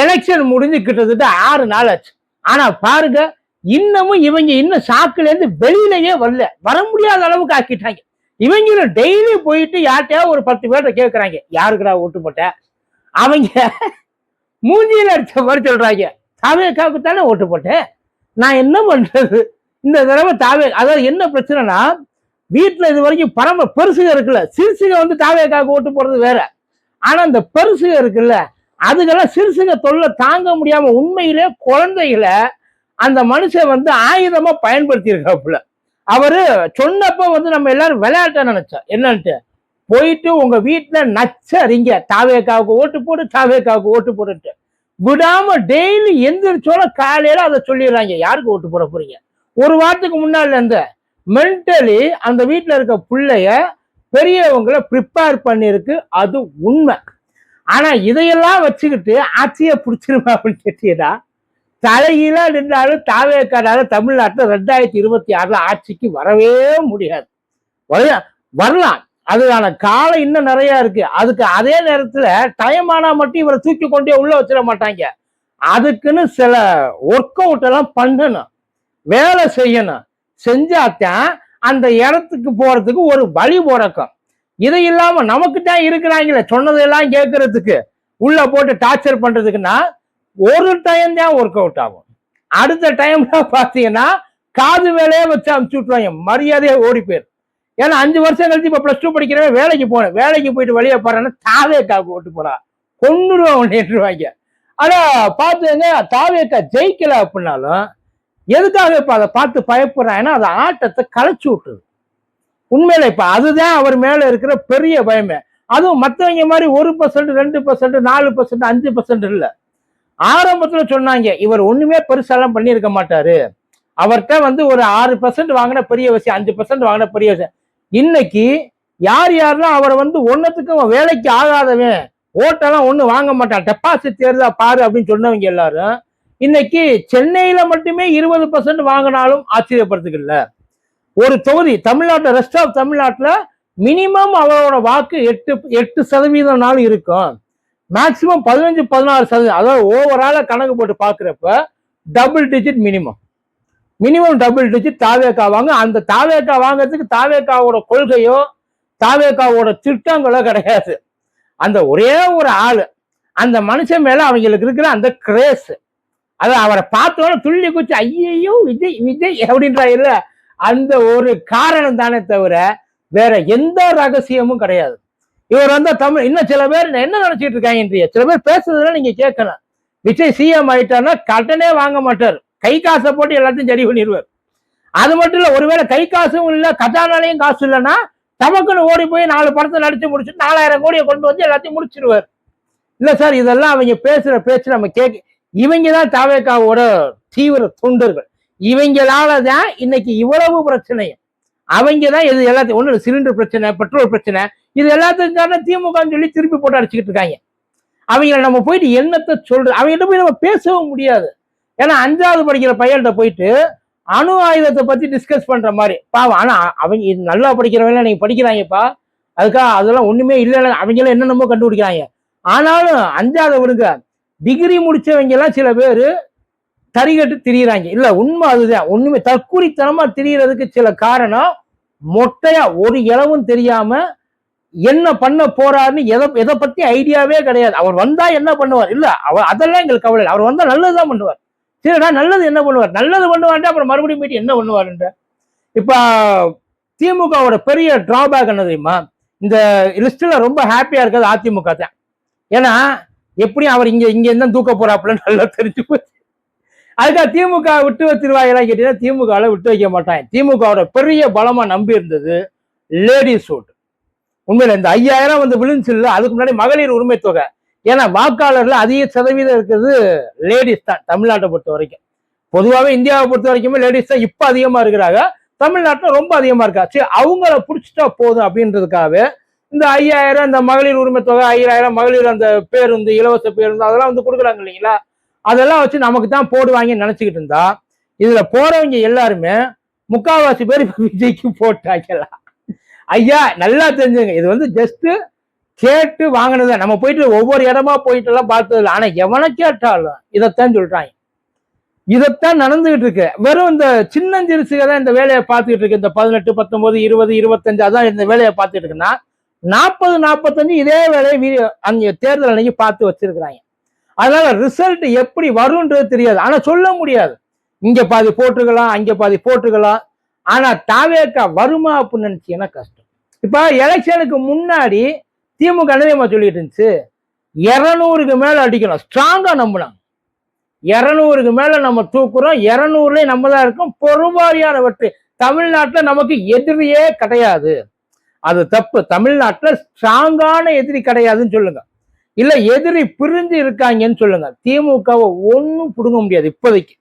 Election முடிஞ்சு கிட்டத்தட்ட 6 நாள் ஆச்சு. ஆனா பாருங்க, இன்னமும் இவங்க இன்னும் சாக்குல இருந்து வெளியிலேயே வர முடியாத அளவுக்கு ஆக்கிட்டாங்க. இவங்களும் டெய்லி போயிட்டு யார்கிட்டயாவது ஒரு 10 பேர்ட்ட கேட்கறாங்க, யாருக்குடா ஓட்டு போட்ட? அவங்க மூஞ்சியில அடிச்ச மாதிரி சொல்றாங்க, தாவேக்காவுக்கு தானே ஓட்டு போட்டேன், நான் என்ன பண்றது? இந்த தடவை அதாவது என்ன பிரச்சனைனா, வீட்டுல இது வரைக்கும் பரம பெருசுக இருக்குல்ல, சிறுசுக வந்து தாவேக்காவுக்கு ஓட்டு போடுறது வேற. ஆனா இந்த பெருசுக இருக்குல்ல, அதுக்கெல்லாம் சிறுசுங்க தொல்லை தாங்க முடியாம உண்மையிலே குழந்தைகளை அந்த மனுஷன் வந்து ஆயுதமா பயன்படுத்தி இருக்காப்புல. அவரு சொன்னப்ப வந்து நம்ம எல்லாரும் விளையாட்ட நினைச்சோம். என்னன்ட்டு, போயிட்டு உங்க வீட்டுல நச்சரிங்க, தாவேக்காவுக்கு ஓட்டு போடு, தாவேக்காவுக்கு ஓட்டு போடுட்டு விடாம டெய்லி எந்திரிச்சோட காலையில அதை சொல்லிடுறாங்க, யாருக்கு ஓட்டு போட போறீங்க. ஒரு வாரத்துக்கு முன்னால இருந்து மென்டலி அந்த வீட்டுல இருக்க பிள்ளைய பெரியவங்களை ப்ரிப்பேர் பண்ணிருக்கு, அது உண்மை. ஆனா இதையெல்லாம் வச்சுக்கிட்டு ஆட்சியை பிடிச்சிருமா அப்படின்னு கேட்டீங்கன்னா, தலைகீழா நின்றாலும் தாவேக்காரால தமிழ்நாட்டில் 2026 ஆட்சிக்கு வரவே முடியாது. வரலாம், அதுக்கான காலம் இன்னும் நிறைய இருக்கு. அதுக்கு அதே நேரத்துல டைம் ஆனா மட்டும் இவரை தூக்கி கொண்டே உள்ள வச்சிட மாட்டாங்க. அதுக்குன்னு சில ஒர்க் அவுட் எல்லாம் பண்ணணும், வேலை செய்யணும். செஞ்சாத்தான் அந்த இடத்துக்கு போறதுக்கு ஒரு வழி பிறக்கும். இது இல்லாம நமக்கு தான் இருக்கிறாங்களே சொன்னதெல்லாம் கேட்கறதுக்கு, உள்ள போட்டு டார்ச்சர் பண்றதுக்குன்னா ஒரு டைம் தான் ஒர்க் அவுட் ஆகும். அடுத்த டைம்ல பாத்தீங்கன்னா காது வேலையே வச்சு அனுப்பிச்சு விட்டுருவாங்க, மரியாதையா ஓடி போயிரு. ஏன்னா 5 வருஷம் கழிச்சு இப்ப +2 படிக்கிறவன் வேலைக்கு போனேன், வேலைக்கு போயிட்டு வெளியே போறான்னு தாவேக்காவுக்கு ஓட்டு போறா, கொன்னுருவா ஒன்றுவாங்க. ஆனா பாத்துங்க, தாவேக்கா ஜெயிக்கல அப்படின்னாலும் எதுக்காக இப்ப அதை பார்த்து பயப்படுறாங்கன்னா, அது ஆட்டத்தை கலைச்சு விட்டுருது. உண்மையில இப்ப அதுதான் அவர் மேல இருக்கிற பெரிய பயமே. அதுவும் மற்றவங்க மாதிரி 1%, 2%, 4%, 5% இல்ல. ஆரம்பத்துல சொன்னாங்க, இவர் ஒண்ணுமே பெருசாலாம் பண்ணியிருக்க மாட்டாரு, அவர்கிட்ட வந்து ஒரு 6% வாங்கின பெரிய விஷயம், 5% வாங்கின பெரிய விஷயம். இன்னைக்கு யார் யாரெல்லாம் அவரை வந்து ஒன்னத்துக்கும் வேலைக்கு ஆகாதவன், ஓட்டெல்லாம் ஒண்ணு வாங்க மாட்டான், டெபாசிட் தேர்தா பாரு அப்படின்னு சொன்னவங்க எல்லாரும் இன்னைக்கு சென்னையில மட்டுமே 20% வாங்கினாலும் ஆச்சரியப்படுறதுக்கு இல்ல. ஒரு தொகுதி தமிழ்நாட்டில், ரெஸ்ட் ஆஃப் தமிழ்நாட்டுல மினிமம் அவரோட வாக்கு 8% இருக்கும், மேக்சிமம் 15-16%. அதாவது ஓவரால கணக்கு போட்டு பாக்குறப்ப double digit minimum double digit தாவேக்கா வாங்க. அந்த தாவேக்கா வாங்கிறதுக்கு தாவேக்காவோட கொள்கையோ தாவேக்காவோட திட்டங்களோ கிடையாது. அந்த ஒரே ஒரு ஆளு, அந்த மனுஷன் மேல அவங்களுக்கு இருக்கிற அந்த கிரேஸ், அது அவரை பார்த்தோட துள்ளி குச்சி ஐயோ விஜய் விஜய் அப்படின்றா இல்ல, அந்த ஒரு காரணம் தானே தவிர வேற எந்த ரகசியமும் கிடையாது. இவர் வந்து தமிழ், இன்னும் சில பேர் என்ன நினைச்சிட்டு இருக்காங்க, சில பேர் பேசுறதுல நீங்க கேட்கணும். விஜய் சிஎம் ஆயிட்டாருன்னா கடனே வாங்க மாட்டார், கை காசை போட்டு எல்லாத்தையும் சரி பண்ணிடுவார். அது மட்டும் இல்ல, ஒருவேளை கை காசும் இல்ல கஜானாலையும் காசு இல்லைன்னா தமக்குன்னு ஓடி போய் 4 படத்தை நடிச்சு முடிச்சு 4000 கோடியை கொண்டு வந்து எல்லாத்தையும் முடிச்சிருவார். இல்ல சார், இதெல்லாம் அவங்க பேசுற பேச்சு நம்ம கேட்க, இவங்கதான் தாவேக்காவோட தீவிர தொண்டர்கள். இவங்களாலதான் இன்னைக்கு இவ்வளவு பிரச்சனையும். அவங்கதான் இது எல்லாத்தையும், ஒண்ணு சிலிண்டர் பிரச்சனை, பெட்ரோல் பிரச்சனை, இது எல்லாத்துக்கும் திமுக சொல்லி திருப்பி போட்டு அடிச்சுக்கிட்டு இருக்காங்க. அவங்கள நம்ம போயிட்டு என்னத்தை சொல்றது, அவங்ககிட்ட போய் நம்ம பேசவும் முடியாது. ஏன்னா 5வது படிக்கிற பையன்கிட்ட போயிட்டு அணு ஆயுதத்தை பத்தி டிஸ்கஸ் பண்ற மாதிரி பாவம். ஆனா அவங்க நல்லா படிக்கிறவங்க நீங்க படிக்கிறாங்கப்பா, அதுக்காக அதெல்லாம் ஒண்ணுமே இல்லை, அவங்களும் என்னென்னமோ கண்டுபிடிக்கிறாங்க. ஆனாலும் 5வது விடுங்க, டிகிரி முடிச்சவங்க எல்லாம் சில பேரு தறிகட்டு திரியிறாங்க. இல்ல உண்மை அதுதான், ஒண்ணுமே தற்கூரித்தனமா திரியறதுக்கு சில காரணம், மொட்டையா ஒரு இளவும் தெரியாம என்ன பண்ண போறாருன்னு எதை பத்தி ஐடியாவே கிடையாது. அவர் வந்தா என்ன பண்ணுவார், இல்ல அவர் அதெல்லாம் எங்களுக்கு கவலை, அவர் வந்தா நல்லதுதான் பண்ணுவார். சரிடா, நல்லது என்ன பண்ணுவார், நல்லது பண்ணுவார்ட்டு அப்புறம் மறுபடியும் போயிட்டு என்ன பண்ணுவாருன்ற. இப்ப திமுகவோட பெரிய டிராபேக் என்ன தெரியுமா, இந்த லிஸ்ட்ல ரொம்ப ஹாப்பியா இருக்காது அதிமுக தான். ஏன்னா எப்படியும் அவர் இங்க இருந்தா தூக்க போறாப்புலன்னு நல்லா தெரிஞ்சு போச்சு. அதுக்காக திமுக விட்டு வச்சிருவாங்க கேட்டீங்கன்னா, திமுக விட்டு வைக்க மாட்டாங்க. திமுகவோட பெரிய பலமா நம்பி இருந்தது லேடிஸ் ஓட்டு. உண்மையில இந்த 5000 வந்து விழுந்துச்சு இல்ல, அதுக்கு முன்னாடி மகளிர் உரிமை தொகை. ஏன்னா வாக்காளர்ல அதிக சதவீதம் இருக்கிறது லேடிஸ் தான் தமிழ்நாட்டை பொறுத்த வரைக்கும். பொதுவாகவே இந்தியாவை பொறுத்த வரைக்குமே லேடிஸ் தான் இப்ப அதிகமா இருக்கிறாங்க, தமிழ்நாட்டில் ரொம்ப அதிகமா இருக்கா. சரி, அவங்கள பிடிச்சிட்டா போதும் அப்படின்றதுக்காகவே இந்த 5000, இந்த மகளிர் உரிமை தொகை 5000, மகளிர் அந்த பேருந்து, இலவச பேருந்து அதெல்லாம் வந்து கொடுக்குறாங்க இல்லைங்களா, அதெல்லாம் வச்சு நமக்கு தான் போடுவாங்கன்னு நினைச்சுக்கிட்டு இருந்தா, இதுல போறவங்க எல்லாருமே முக்காவாசி பேர் விஜய்க்கு போட்டாக்கலாம். ஐயா நல்லா தெரிஞ்சுங்க, இது வந்து ஜஸ்ட் கேட்டு வாங்கினத நம்ம போயிட்டு ஒவ்வொரு இடமா போயிட்டு எல்லாம் பார்த்தது இல்லை. ஆனா எவனை கேட்டாலும் இதைத்தான் சொல்றாங்க. இதைத்தான் நடந்துகிட்டு இருக்கு. வெறும் இந்த சின்னஞ்சிறுசுக தான் இந்த வேலையை பார்த்துக்கிட்டு இருக்கு. இந்த 18, 19, 20, 25 அதான் இந்த வேலையை பார்த்துட்டு இருக்குன்னா 40, 45 இதே வேலையை அங்க தேர்தல் அன்னைக்கு பார்த்து வச்சிருக்கிறாங்க. அதனால ரிசல்ட் எப்படி வரும்ன்றது தெரியாது. ஆனா சொல்ல முடியாது. இங்க பாதி போட்டுக்கலாம், அங்க பாதி போட்டுக்கலாம். ஆனா தாவேக்கா வருமா அப்படின்னு நினைச்சீங்கன்னா கஷ்டம். இப்ப எலெக்ஷனுக்கு முன்னாடி திமுக நிலையமா சொல்லிட்டு இருந்துச்சு 200க்கு மேல அடிக்கணும், ஸ்ட்ராங்கா நம்பினாங்க. 200க்கு மேல நம்ம தூக்குறோம், 200லயே நம்ம தான் இருக்கோம், பெருவாரியான வெற்றி. தமிழ்நாட்டுல நமக்கு எதிரியே கிடையாது. அது தப்பு. தமிழ்நாட்டுல ஸ்ட்ராங்கான எதிரி கிடையாதுன்னு சொல்லுங்க, இல்ல எதிரி பிரிஞ்சு இருக்காங்கன்னு சொல்லுங்க. திமுகவை ஒன்னும் புடுங்க முடியாது. இப்போதைக்கு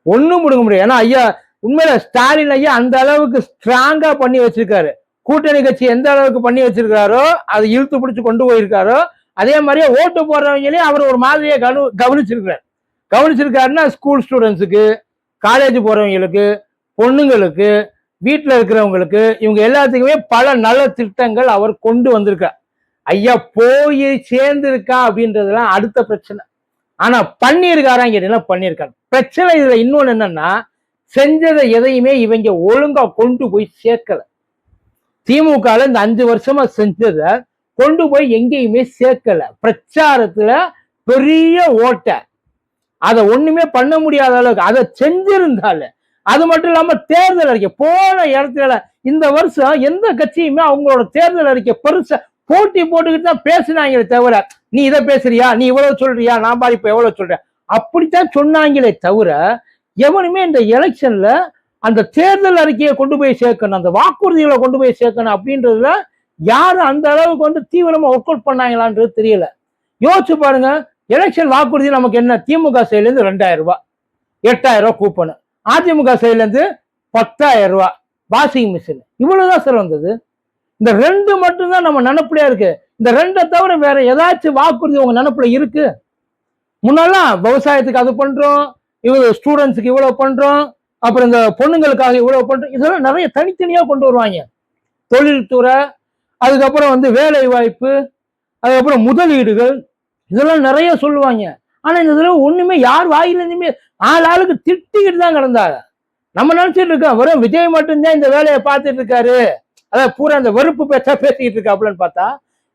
ஒன்னும் புடுங்க முடியாது. ஏன்னா ஐயா உண்மையில ஸ்டாலின் ஐயா அந்த அளவுக்கு ஸ்ட்ராங்கா பண்ணி வச்சிருக்காரு. கூட்டணி கட்சி எந்த அளவுக்கு பண்ணி வச்சிருக்காரோ, அதை இழுத்து பிடிச்சு கொண்டு போயிருக்காரோ, அதே மாதிரியே ஓட்டு போடுறவங்களையும் அவர் ஒரு மாதிரியே கவனிச்சிருக்காருன்னா ஸ்கூல் ஸ்டூடெண்ட்ஸுக்கு, காலேஜ் போறவங்களுக்கு, பொண்ணுங்களுக்கு, வீட்டில் இருக்கிறவங்களுக்கு, இவங்க எல்லாத்துக்குமே பல நல்ல திட்டங்கள் அவர் கொண்டு வந்திருக்கார். ஐயா போய் சேர்ந்திருக்கா அப்படின்றதுலாம் அடுத்த பிரச்சனை. ஆனா பண்ணியிருக்காரா கேட்டீங்கன்னா பண்ணியிருக்காரு. பிரச்சனை இதுல இன்னொன்னு என்னன்னா, செஞ்சதை எதையுமே இவங்க ஒழுங்கா கொண்டு போய் சேர்க்கல. திமுக இந்த 5 வருஷமா செஞ்சதை கொண்டு போய் எங்கேயுமே சேர்க்கல. பிரச்சாரத்துல பெரிய ஓட்ட, அதை ஒண்ணுமே பண்ண முடியாத அளவுக்கு அதை செஞ்சிருந்தால. அது மட்டும் இல்லாம தேர்தல் அறிக்கை போன இடத்துல இந்த வருஷம் எந்த கட்சியுமே அவங்களோட தேர்தல் அறிக்கை பெருசா போட்டி போட்டுக்கிட்டு தான் பேசினாங்களே தவிர, நீ இதை பேசுறியா, நீ இவ்வளவு சொல்றியா, நான் பாரு இப்ப எவ்வளவு சொல்றேன், அப்படித்தான் சொன்னாங்களே தவிர எவனுமே இந்த எலெக்ஷன்ல அந்த தேர்தல் அறிக்கையை கொண்டு போய் சேர்க்கணும், அந்த வாக்குறுதிகளை கொண்டு போய் சேர்க்கணும் அப்படின்றதுல யாரும் அந்த அளவுக்கு வந்து தீவிரமா ஒர்க் அவுட் பண்ணாங்களான்றது தெரியல. யோசிச்சு பாருங்க, எலெக்ஷன் வாக்குறுதி நமக்கு என்ன? திமுக சைட்ல இருந்து 2000 ரூபாய், 8000 ரூபாய் கூப்பன், அதிமுக சைட்ல இருந்து 10,000 ரூபாய் வாஷிங் மிஷின், இவ்வளவுதான் சார் வந்தது. இந்த 2 மட்டும்தான் நம்ம நினப்புலையா இருக்கு. இந்த 2 தவிர வேற ஏதாச்சும் வாக்குறுதி உங்க நினப்புல இருக்கு? முன்னெல்லாம் விவசாயத்துக்கு அது பண்றோம், இவ்வளவு ஸ்டூடெண்ட்ஸுக்கு இவ்வளவு பண்றோம், அப்புறம் இந்த பொண்ணுங்களுக்காக இவ்வளவு பண்றோம், இதெல்லாம் நிறைய தனித்தனியா கொண்டு வருவாங்க. தொழில்துறை, அதுக்கப்புறம் வந்து வேலை வாய்ப்பு, அதுக்கப்புறம் முதலீடுகள், இதெல்லாம் நிறைய சொல்லுவாங்க. ஆனா இந்த தடவை ஒண்ணுமே யார் வாயிலிருந்துமே ஆளுக்கு திட்டிக்கிட்டு தான் கிடந்தாங்க. நம்ம நினைச்சிட்டு இருக்கோம் வெறும் விஜய் மட்டும்தான் இந்த வேலையை பார்த்துட்டு இருக்காரு, அதாவது பூரா அந்த வெறுப்பு பேச்சா பேசிக்கிட்டு இருக்காப்புலன்னு பார்த்தா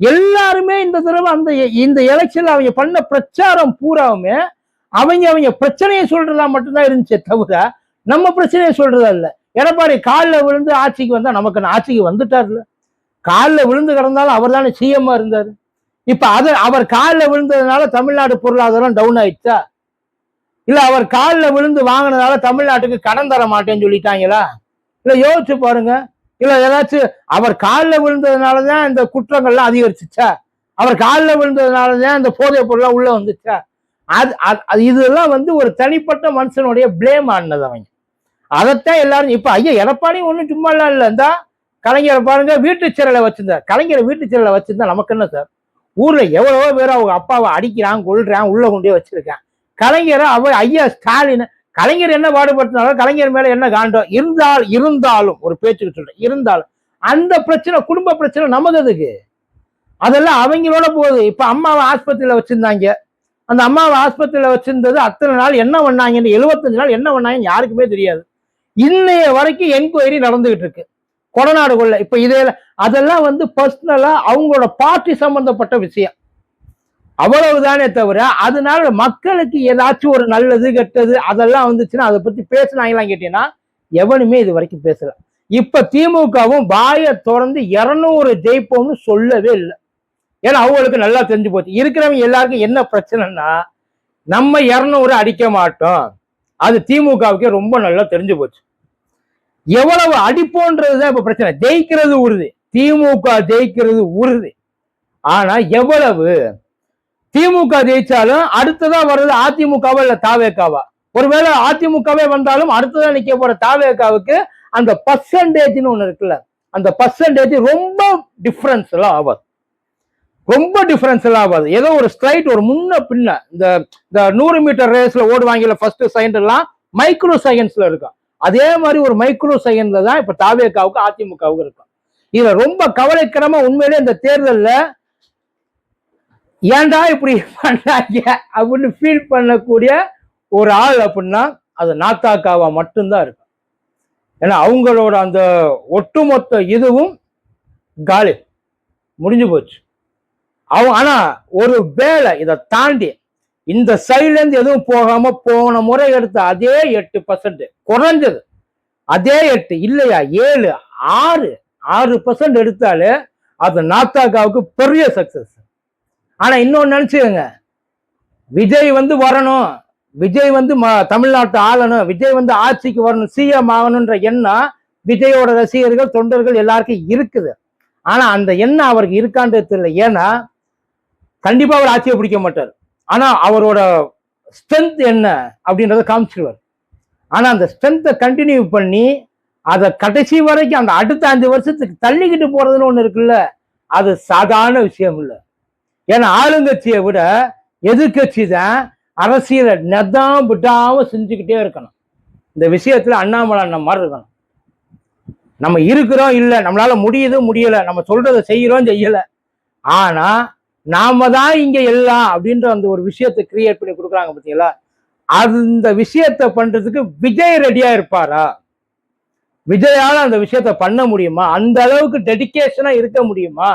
எல்லாருமே இந்த தடவை இந்த எலெக்ஷன்ல அவங்க பண்ண பிரச்சாரம் பூராவுமே அவங்க பிரச்சனையை சொல்றதா மட்டும்தான் இருந்துச்சே தவிர நம்ம பிரச்சனையை சொல்றதா இல்ல. எடப்பாடி காலில் விழுந்து ஆட்சிக்கு வந்தா நமக்கு ஆட்சிக்கு வந்துட்டார்ல, காலில் விழுந்து கிடந்தாலும் அவர் தானே சிஎம்மா இருந்தாரு. இப்ப அவர் காலில் விழுந்ததுனால தமிழ்நாடு பொருளாதாரம் டவுன் ஆயிடுச்சா? இல்ல அவர் காலில் விழுந்து வாங்கினதால தமிழ்நாட்டுக்கு கடன் தர மாட்டேன்னு சொல்லிட்டாங்களா? இல்ல யோசிச்சு பாருங்க. இல்ல ஏதாச்சும் அவர் காலில் விழுந்ததுனாலதான் இந்த குற்றங்கள்லாம் அதிகரிச்சுச்சா? அவர் காலில் விழுந்ததுனாலதான் இந்த போதைப் பொருள்லாம் உள்ள வந்துச்சா? இதெல்லாம் வந்து ஒரு தனிப்பட்ட மனுஷனுடைய பிளேம் ஆனது அவங்க. அதைத்தான் எல்லாரும் இப்ப ஐயா எடப்பாடி ஒண்ணும் சும்மா இல்ல, இந்த கலைஞரை பாருங்க வீட்டு சிறையில வச்சிருந்தார். கலைஞரை வீட்டு சிறையில வச்சிருந்தா நமக்கு என்ன சார்? ஊர்ல எவ்வளவோ பேர் அவங்க அப்பாவை அடிக்கிறான், கொள்றான், உள்ள கொண்டே வச்சிருக்கான். கலைஞரை ஐயா ஸ்டாலின் கலைஞர் என்ன பாடுபடுத்தினாலும் கலைஞர் மேல என்ன காண்டம் இருந்தாலும் ஒரு பேச்சுக்கு சொல்றேன், இருந்தாலும் அந்த பிரச்சனை குடும்ப பிரச்சனை நமக்கு எதுக்கு? அதெல்லாம் அவங்களோட போகுது. இப்ப அம்மாவை ஆஸ்பத்திரியில வச்சிருந்தாங்க, அந்த அம்மாவை ஆஸ்பத்திரியில வச்சிருந்தது அத்தனை நாள் என்ன பண்ணாங்கன்னு 75 நாள் என்ன பண்ணாங்கன்னு யாருக்குமே தெரியாது. இன்னைய வரைக்கும் என்கொயரி நடந்துகிட்டு இருக்கு கொடநாடுக்குள்ள. இப்ப அதெல்லாம் வந்து பர்சனலா அவங்களோட பார்ட்டி சம்பந்தப்பட்ட விஷயம், அவ்வளவுதானே தவிர அதனால மக்களுக்கு ஏதாச்சும் ஒரு நல்லது கெட்டது அதெல்லாம் வந்துச்சுன்னா அதை பத்தி பேசினாங்களாம் கேட்டீங்கன்னா எவனுமே இது வரைக்கும் பேசல. இப்ப திமுகவும் வாயை திறந்து 200 ஜெயிப்போம்னு சொல்லவே இல்லை. ஏன்னா அவங்களுக்கு நல்லா தெரிஞ்சு போச்சு. இருக்கிறவங்க எல்லாருக்கும் என்ன பிரச்சனைன்னா நம்ம 200 அடிக்க மாட்டோம், அது திமுகவுக்கே ரொம்ப நல்லா தெரிஞ்சு போச்சு. எவ்வளவு அடிப்போன்றதுதான் இப்ப பிரச்சனை. ஜெயிக்கிறது உறுதி, திமுக ஜெயிக்கிறது உறுதி. ஆனா எவ்வளவு திமுக ஜெயிச்சாலும் அடுத்ததா வர்றது அதிமுகவா இல்ல தாவேக்காவா? ஒருவேளை அதிமுகவே வந்தாலும் அடுத்ததான் நிக்க போற தாவேக்காவுக்கு அந்த பர்சன்டேஜ்னு ஒண்ணு இருக்குல்ல, அந்த பர்சன்டேஜ் ரொம்ப டிஃபரன்ஸ் எல்லாம் ஆகாது, ரொம்ப டிஃபரன்ஸ் எல்லாம் ஆகாது. ஏதோ ஒரு ஸ்ட்ரைட் ஒரு முன்ன பின்ன இந்த 100 மீட்டர் ரேஸ்ல ஓடுவாங்கல்ல ஃபர்ஸ்ட் செகண்ட் எல்லாம் மைக்ரோ செகண்ட்ஸ்ல இருக்கும். அதே மாதிரி ஒரு மைக்ரோ செகண்ட்ல தான் இப்ப தாவேக்காவுக்கு அதிமுகவுக்கு இருக்கும். இதுல ரொம்ப கவலைக்கிடமா உண்மையிலே இந்த தேர்தல்ல ஏன்டா இப்படி பண்றாங்க அப்படின்னு ஃபீல் பண்ணக்கூடிய ஒரு ஆள் அப்படின்னா அது நாத்தாக்காவா மட்டும்தான் இருக்கும். ஏன்னா அவங்களோட அந்த ஒட்டுமொத்த இதுவும் காலி முடிஞ்சு போச்சு. ஆனா ஒரு வேளை இதை தாண்டி இந்த சைட்ல இருந்து எதுவும் போகாம போன முறை எடுத்த அதே 8% குறைஞ்சது, அதே 8 இல்லையா 7 6% எடுத்தாலே அது நாத்தாக்காவுக்கு பெரிய சக்சஸ். ஆனா இன்னொன்னு நினைச்சுக்கோங்க, விஜய் வந்து வரணும், விஜய் வந்து தமிழ்நாட்டை ஆளணும், விஜய் வந்து ஆட்சிக்கு வரணும், சிஎம் ஆகணும்ன்ற எண்ணம் விஜயோட ரசிகர்கள் தொண்டர்கள் எல்லாருக்கும் இருக்குது. ஆனா அந்த எண்ணம் அவருக்கு இருக்கான்றது தெரியல. ஏன்னா கண்டிப்பா அவர் ஆட்சியை பிடிக்க மாட்டார். ஆனா அவரோட ஸ்ட்ரென்த் என்ன அப்படின்றத காமிச்சிருவார். ஆனா அந்த ஸ்ட்ரென்த்தை கண்டினியூ பண்ணி அதை கடைசி வரைக்கும் அந்த அடுத்த 5 வருஷத்துக்கு தள்ளிக்கிட்டு போறதுன்னு ஒண்ணு இருக்குல்ல, அது சாதாரண விஷயம் இல்லை. ஏன்னா ஆளுங்கட்சியை விட எதிர்கட்சி தான் அரசியலை நெதம் விடாம செஞ்சுக்கிட்டே இருக்கணும். இந்த விஷயத்துல அண்ணாமலை அண்ணன் மாதிரி இருக்கணும். நம்ம இருக்கிறோம் இல்ல, நம்மளால முடியுது முடியல, நம்ம சொல்றதை செய்யறோம் செய்யல, ஆனா நாம தான் இங்க எல்லாம் அப்படின்ற அந்த ஒரு விஷயத்தை கிரியேட் பண்ணி கொடுக்குறாங்க பார்த்தீங்களா. அந்த விஷயத்த பண்றதுக்கு விஜய் ரெடியா இருப்பாரா? விஜயால அந்த விஷயத்த பண்ண முடியுமா? அந்த அளவுக்கு டெடிகேஷனா இருக்க முடியுமா?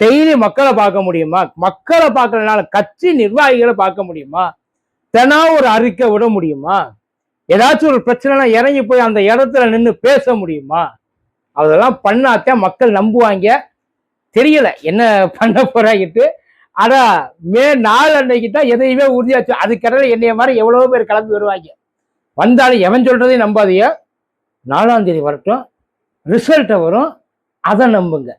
டெய்லி மக்களை பார்க்க முடியுமா? மக்களை பார்க்கறதுனால கட்சி நிர்வாகிகளை பார்க்க முடியுமா? தினா ஒரு அறிக்கை விட முடியுமா? ஏதாச்சும் ஒரு பிரச்சனைனா இறங்கி போய் அந்த இடத்துல நின்று பேச முடியுமா? அதெல்லாம் பண்ணாத்தான் மக்கள் நம்புவாங்க. தெரியல என்ன பண்ண போறாங்கிட்டு. ஆனா மே 4 அன்னைக்கு தான் எதையுமே உறுதியாச்சு. அதுக்கிடையில என்னைய மாதிரி எவ்வளவோ பேர் கிளம்பி வருவாங்க. வந்தாலும் எவன் சொல்றதையும் நம்பாதீங்க. 4ஆம் தேதி வரட்டும், ரிசல்ட்டை வரும், அதை நம்புங்க.